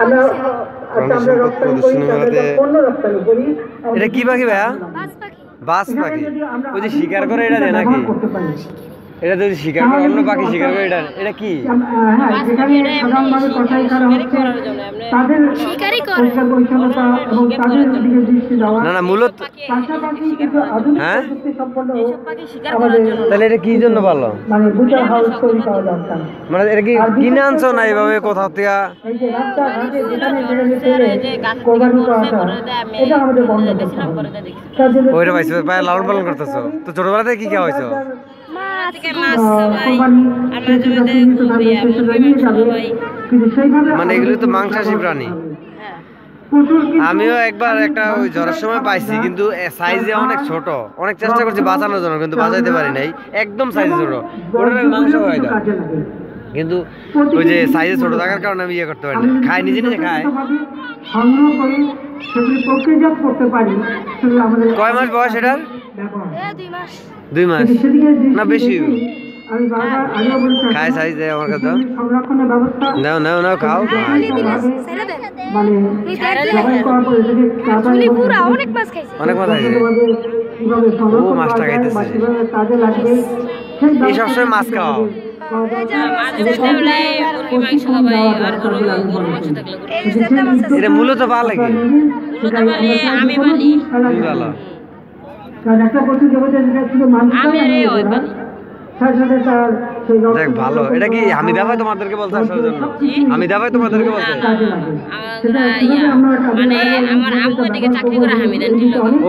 আমরা রপ্তানি করি। এটা কি পাখি ভাইয়া? বাস পাখি। ওই যে শিকার করে এটা দেয় নাকি? এটা যদি শিকার করে অন্য পাখি শিকার করে এটা কি? না না মূলত হ্যাঁ তাহলে এটা কি জন্য ভালো? মানে এটা কি কিনে আনছো না এভাবে কোথাও থেকে? ওইটা পাইছো লালন পালন করতেছো তো ছোটবেলা থেকে কি খাওয়া হয়েছো? মানে এগুলো তো মাংসাশী প্রাণী। আমিও একবার একটা ওই ঝড়ের সময় পাইছি কিন্তু সাইজে অনেক ছোট, অনেক চেষ্টা করছি বাঁচানোর জন্য কিন্তু বাঁচাইতে পারি নাই, একদম সাইজে ছোট। ওটার মাংস হয় না কিন্তু ওই যে সাইজে ছোট থাকার কারণে আমি ইয়ে করতে পারি না, খাই নিজে নিজে খায়। কয় মাস বয়স এটার? 2 মাস না বেশি খায় সাইজ দেয় আমার কাছে। নাও নাও নাও খাও। অনেক মাছ খাইছে। ও মাছটা খাইতেছে। এই সবসময় মাছ খাওয়া? এটা মূলত ভালো লাগে। দেখ ভালো। এটা কি হামিদা ভাই তোমাদেরকে বলতে আসার জন্য? হামিদা ভাই তোমাদেরকে বলতে?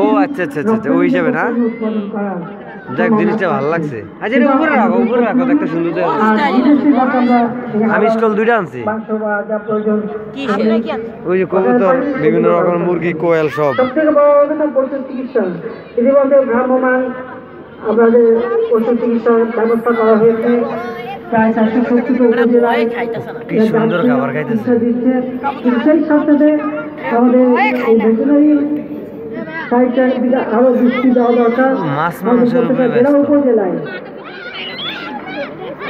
ও আচ্ছা আচ্ছা আচ্ছা ওই হিসাবে না। দেখ জিনিসটা ভালো লাগছে। আচ্ছা এটা উপরে রাখো, উপরে রাখো, একটা সুন্দর। আমি স্টল 2টা আনছি। ওই যে কবুতর, বিভিন্ন রকমের মুরগি, কোয়েল সব। আমাদের পশু চিকিৎসার ব্যবস্থা করা হয়েছে। প্রায় 470 উপজেলায় কি সুন্দর খাবার খাইতেছে। সেই সাথে আমাদের এই ভেটেরিনারি সাইটের দিকে আরো দৃষ্টি দেওয়া দরকার। মাছ মাংসের উপজেলায়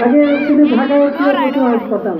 আগে শুধু ঢাকায় ছিল হাসপাতাল।